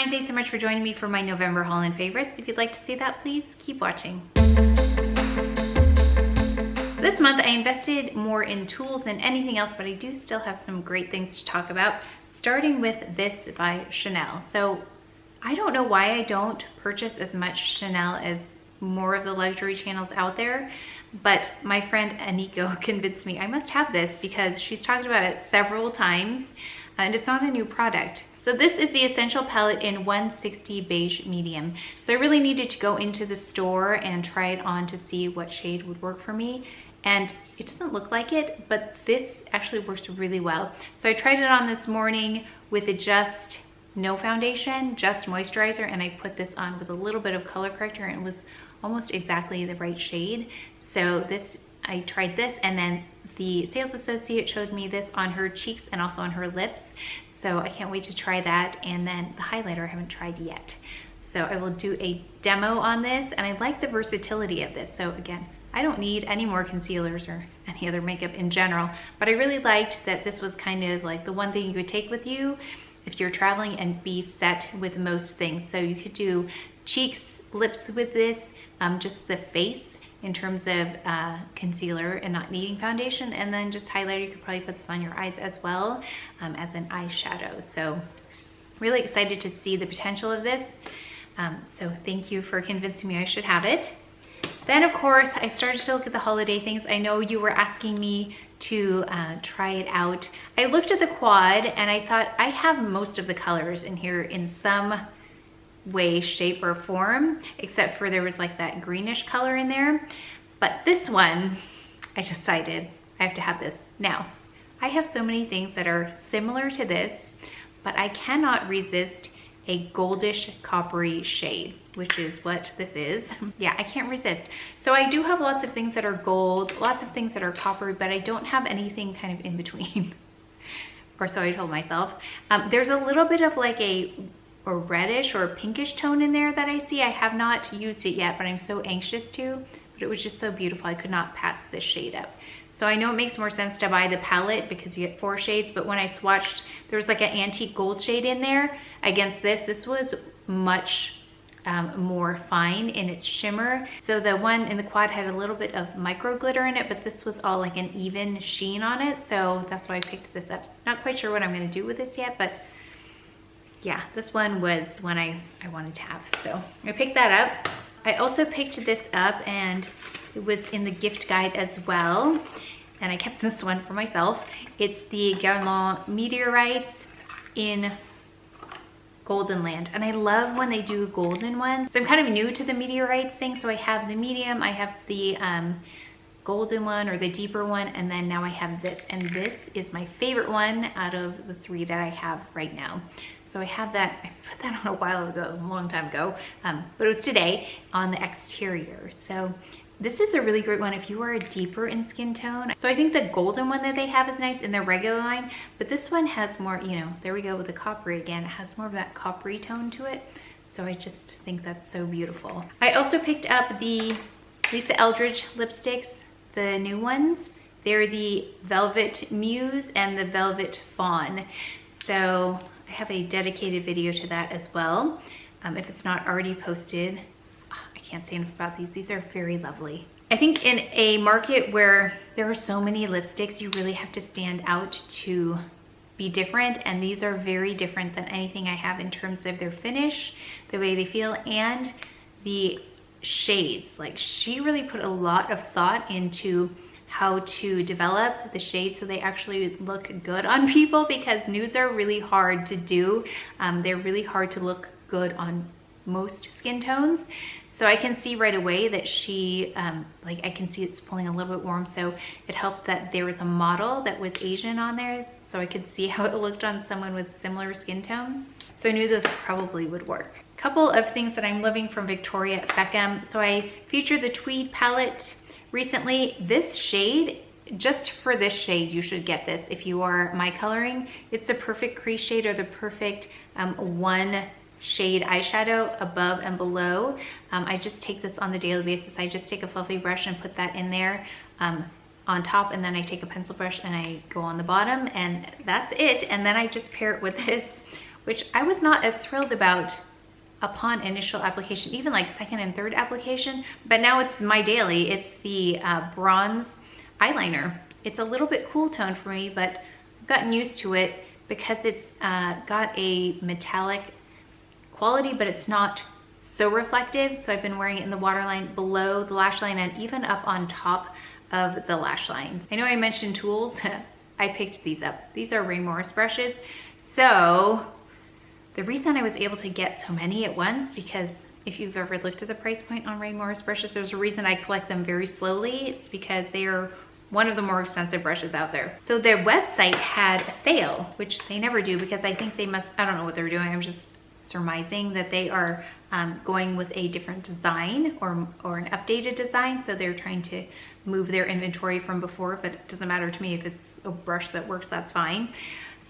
Hi, thanks so much for joining me for my November haul and favorites. If you'd like to see that, please keep watching. This month I invested more in tools than anything else, but I do still have some great things to talk about, starting with this by Chanel. So I don't know why I don't purchase as much Chanel as more of the luxury channels out there, but my friend Aniko convinced me I must have this because she's talked about it several times and it's not a new product. So this is the Essential Palette in 160 Beige Medium. So I really needed to go into the store and try it on to see what shade would work for me. And it doesn't look like it, but this actually works really well. So I tried it on this morning with just no foundation, just moisturizer, and I put this on with a little bit of color corrector and it was almost exactly the right shade. So this, I tried this, and then the sales associate showed me this on her cheeks and also on her lips. So I can't wait to try that. And then the highlighter I haven't tried yet. So I will do a demo on this, and I like the versatility of this. So again, I don't need any more concealers or any other makeup in general, but I really liked that this was kind of like the one thing you could take with you if you're traveling and be set with most things. So you could do cheeks, lips with this, just the face in terms of concealer and not needing foundation, and then just highlighter. You could probably put this on your eyes as well as an eyeshadow. So really excited to see the potential of this. So thank you for convincing me I should have it. Then of course I started to look at the holiday things. I know you were asking me to try it out. I looked at the quad and I thought I have most of the colors in here in some way, shape, or form, except for there was like that greenish color in there. But this one, I decided I have to have this. Now, I have so many things that are similar to this, but I cannot resist a goldish coppery shade, which is what this is. Yeah, I can't resist. So I do have lots of things that are gold, lots of things that are coppery, but I don't have anything kind of in between. Or so I told myself. There's a little bit of like a reddish or pinkish tone in there that I see. I have not used it yet, but I'm so anxious to. But it was just so beautiful, I could not pass this shade up. So I know it makes more sense to buy the palette because you get 4 shades, but when I swatched, there was like an antique gold shade in there against this. This was much more fine in its shimmer. So the one in the quad had a little bit of micro glitter in it, but this was all like an even sheen on it. So that's why I picked this up. Not quite sure what I'm gonna do with this yet, but yeah, this one was one I wanted to have. So I picked that up. I also picked this up and it was in the gift guide as well. And I kept this one for myself. It's the Guerlain Meteorites in Golden Land. And I love when they do golden ones. So I'm kind of new to the meteorites thing. So I have the medium, I have the golden one or the deeper one, and then now I have this. And this is my favorite one out of the 3 that I have right now. So I have that, I put that on a while ago, a long time ago, but it was today on the exterior. So this is a really great one if you are deeper in skin tone. So I think the golden one that they have is nice in their regular line, but this one has more, you know, there we go with the coppery again. It has more of that coppery tone to it. So I just think that's so beautiful. I also picked up the Lisa Eldridge lipsticks, the new ones. They're the Velvet Muse and the Velvet Fawn. So I have a dedicated video to that as well. If it's not already posted, I can't say enough about these. These are very lovely. I think in a market where there are so many lipsticks, you really have to stand out to be different. And these are very different than anything I have in terms of their finish, the way they feel, and the shades. Like, she really put a lot of thought into how to develop the shades so they actually look good on people, because nudes are really hard to do. They're really hard to look good on most skin tones. So I can see right away that she, like I can see it's pulling a little bit warm. So it helped that there was a model that was Asian on there. So I could see how it looked on someone with similar skin tone. So I knew those probably would work. Couple of things that I'm loving from Victoria Beckham. So I featured the Tweed palette recently. This shade, just for this shade, you should get this if you are my coloring. It's the perfect crease shade, or the perfect one shade eyeshadow above and below. I just take this on the daily basis. I just take a fluffy brush and put that in there on top, and then I take a pencil brush and I go on the bottom, and that's it. And then I just pair it with this which I was not as thrilled about upon initial application, even like second and third application, but now it's my daily. It's the bronze eyeliner. It's a little bit cool tone for me, but I've gotten used to it because it's got a metallic quality, but it's not so reflective. So I've been wearing it in the waterline, below the lash line, and even up on top of the lash lines. I know I mentioned tools. I picked these up. These are Ray Morris brushes. So the reason I was able to get so many at once, because if you've ever looked at the price point on Ray Morris brushes, there's a reason I collect them very slowly. It's because they are one of the more expensive brushes out there. So their website had a sale, which they never do because I think they must, I don't know what they're doing. I'm just surmising that they are going with a different design or an updated design. So they're trying to move their inventory from before, but it doesn't matter to me. If it's a brush that works, that's fine.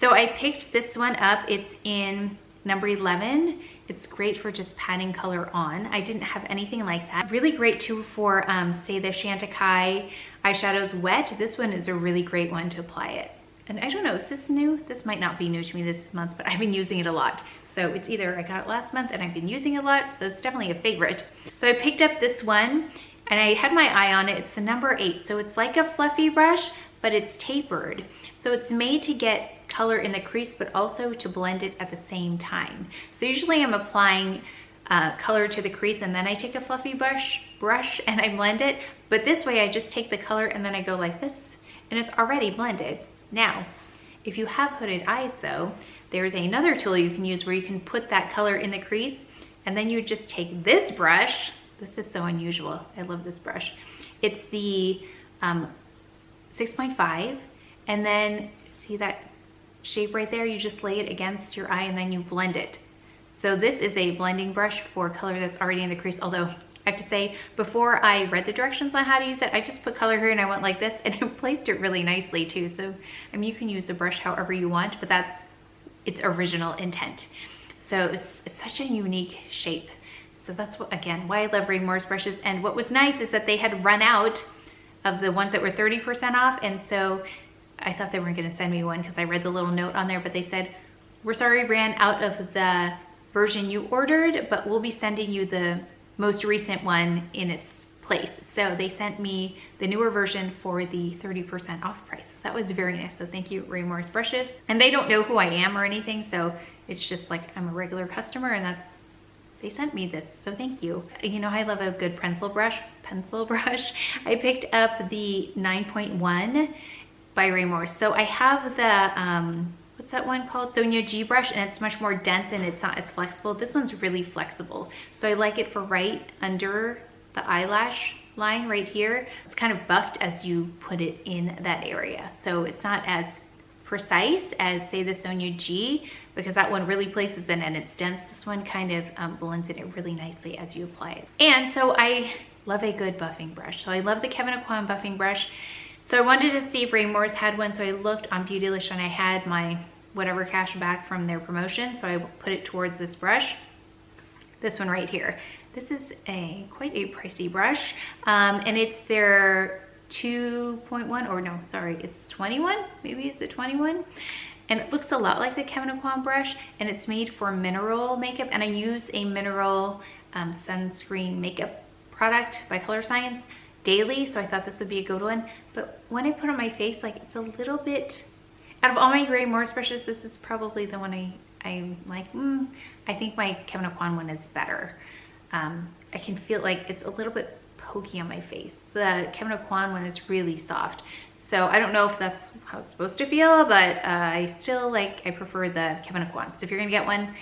So I picked this one up. It's in number 11. It's great for just patting color on. I didn't have anything like that. Really great too for say the Shanta Eyeshadows Wet. This one is a really great one to apply it. And I don't know, is this new? This might not be new to me this month, but I've been using it a lot. So it's either I got it last month and I've been using it a lot, so it's definitely a favorite. So I picked up this one and I had my eye on it. It's the number 8. So it's like a fluffy brush, but it's tapered. So it's made to get color in the crease, but also to blend it at the same time. So usually I'm applying color to the crease and then I take a fluffy brush and I blend it. But this way I just take the color and then I go like this and it's already blended. Now, if you have hooded eyes though, there's another tool you can use where you can put that color in the crease and then you just take this brush. This is so unusual. I love this brush. It's the 6.5, and then see that shape right there? You just lay it against your eye and then you blend it. So this is a blending brush for color that's already in the crease, although I have to say, before I read the directions on how to use it, I just put color here and I went like this and it placed it really nicely too. So, I mean, you can use the brush however you want, but that's its original intent. So it's such a unique shape. So that's what, again, why I love Ray Morris brushes. And what was nice is that they had run out of the ones that were 30% off. And so I thought they weren't gonna send me one because I read the little note on there, but they said, we're sorry, ran out of the version you ordered, but we'll be sending you the most recent one in its place. So they sent me the newer version for the 30% off price. That was very nice. So thank you, Ray Morris brushes. And they don't know who I am or anything. So it's just like, I'm a regular customer and they sent me this, so thank you. You know, I love a good pencil brush. I picked up the 9.1 by Ray Morris. So I have the, what's that one called? Sonia G brush, and it's much more dense and it's not as flexible. This one's really flexible. So I like it for right under the eyelash line right here. It's kind of buffed as you put it in that area. So it's not as precise as say the Sonia G, because that one really places in and it's dense. This one kind of blends in it really nicely as you apply it. And so I love a good buffing brush. So I love the Kevyn Aucoin buffing brush. So I wanted to see if Ray Morris had one. So I looked on Beautylish and I had my whatever cash back from their promotion. So I put it towards this brush, this one right here. This is quite a pricey brush. And it's their 2.1, or no, sorry, it's 21, maybe it's the 21. And it looks a lot like the Kevyn Aucoin brush, and it's made for mineral makeup. And I use a mineral sunscreen makeup product by Color Science daily, so I thought this would be a good one. But when I put on my face, like, it's a little bit, out of all my Ray Morris brushes, this is probably the one I like. I think my Kevyn Aucoin one is better. I can feel like it's a little bit pokey on my face. The Kevyn Aucoin one is really soft. So I don't know if that's how it's supposed to feel, but I prefer the Kevyn Aucoin. So if you're gonna get one,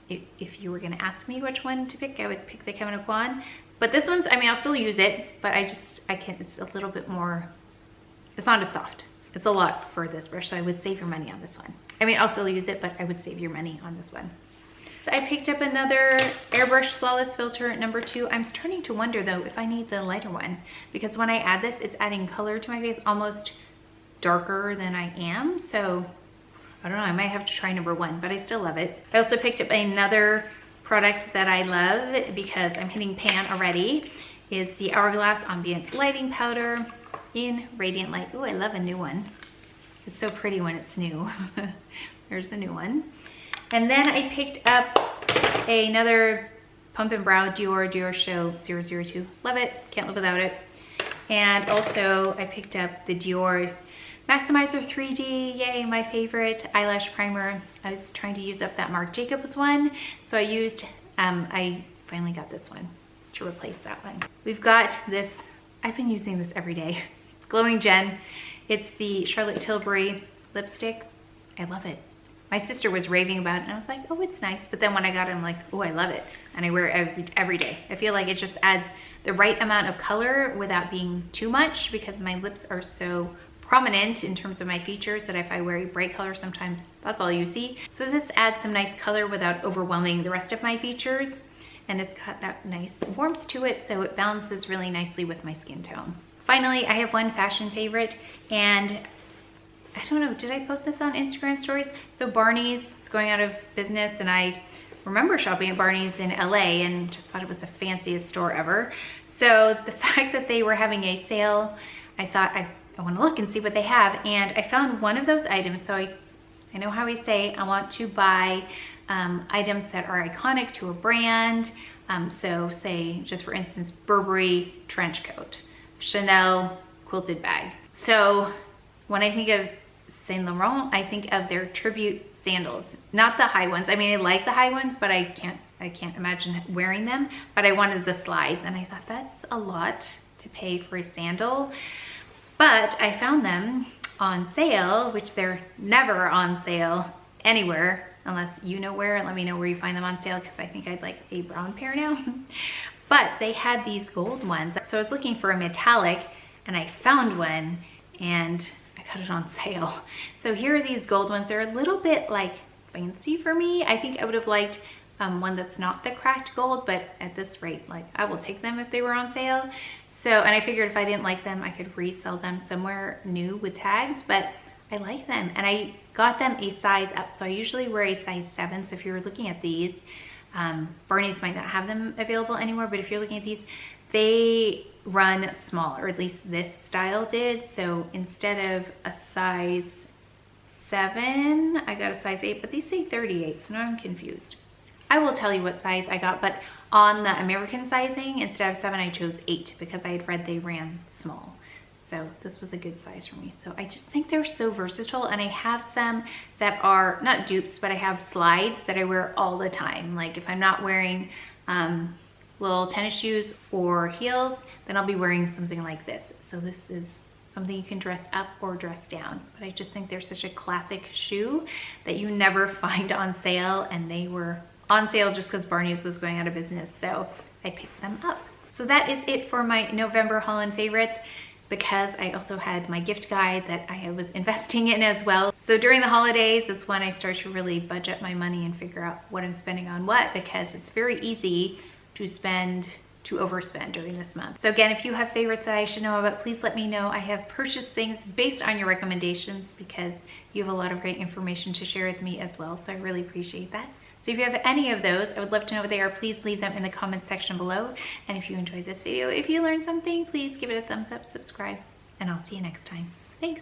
if you were gonna ask me which one to pick, I would pick the Kevyn Aucoin. But this one's, I mean, I'll still use it, but it's a little bit more, it's not as soft. It's a lot for this brush, so I would save your money on this one. I mean, I'll still use it, but I would save your money on this one. I picked up another Airbrush Flawless Filter number 2. I'm starting to wonder though if I need the lighter one, because when I add this, it's adding color to my face, almost darker than I am. So I don't know, I might have to try number 1, but I still love it. I also picked up another product that I love because I'm hitting pan already, is the Hourglass Ambient Lighting Powder in Radiant Light. Oh, I love a new one. It's so pretty when it's new. There's a new one. And then I picked up another Pump and Brow Dior Show 002. Love it, can't live without it. And also I picked up the Dior Maximizer 3D, yay, my favorite eyelash primer. I was trying to use up that Marc Jacobs one, so I used, I finally got this one to replace that one. We've got this, I've been using this every day, Glowing Gen. It's the Charlotte Tilbury lipstick. I love it. My sister was raving about it and I was like, oh, it's nice. But then when I got it, I'm like, oh, I love it. And I wear it every day. I feel like it just adds the right amount of color without being too much, because my lips are so prominent in terms of my features that if I wear a bright color, sometimes that's all you see. So this adds some nice color without overwhelming the rest of my features. And it's got that nice warmth to it, so it balances really nicely with my skin tone. Finally, I have one fashion favorite, and I don't know, did I post this on Instagram stories? So Barney's is going out of business, and I remember shopping at Barney's in LA and just thought it was the fanciest store ever. So the fact that they were having a sale, I thought I want to look and see what they have, and I found one of those items. So I know how we say I want to buy items that are iconic to a brand. So say, just for instance, Burberry trench coat, Chanel quilted bag. So when I think of Saint Laurent, I think of their tribute sandals, not the high ones. I mean, I like the high ones, but I can't imagine wearing them. But I wanted the slides, and I thought that's a lot to pay for a sandal. But I found them on sale, which they're never on sale anywhere unless you know where. Let me know where you find them on sale, because I think I'd like a brown pair now. But they had these gold ones. So I was looking for a metallic and I found one and I got it on sale. So here are these gold ones. They're a little bit like fancy for me. I think I would have liked one that's not the cracked gold, but at this rate, like, I will take them if they were on sale. So, and I figured if I didn't like them, I could resell them somewhere new with tags, but I like them. And I got them a size up. So I usually wear a size 7. So if you're looking at these, Barney's might not have them available anymore, but if you're looking at these, they run small, or at least this style did. So instead of a size 7, I got a size 8, but these say 38, so now I'm confused. I will tell you what size I got, but on the American sizing, instead of 7, I chose 8 because I had read they ran small. So this was a good size for me. So I just think they're so versatile, and I have some that are not dupes, but I have slides that I wear all the time. Like if I'm not wearing little tennis shoes or heels, then I'll be wearing something like this. So this is something you can dress up or dress down. But I just think they're such a classic shoe that you never find on sale, and they were on sale just because Barney's was going out of business, so I picked them up. So that is it for my November haul and favorites, because I also had my gift guide that I was investing in as well. So during the holidays, that's when I start to really budget my money and figure out what I'm spending on what, because it's very easy to overspend during this month. So again, if you have favorites that I should know about, please let me know. I have purchased things based on your recommendations because you have a lot of great information to share with me as well, so I really appreciate that. So if you have any of those, I would love to know what they are. Please leave them in the comments section below. And if you enjoyed this video, if you learned something, please give it a thumbs up, subscribe, and I'll see you next time. Thanks.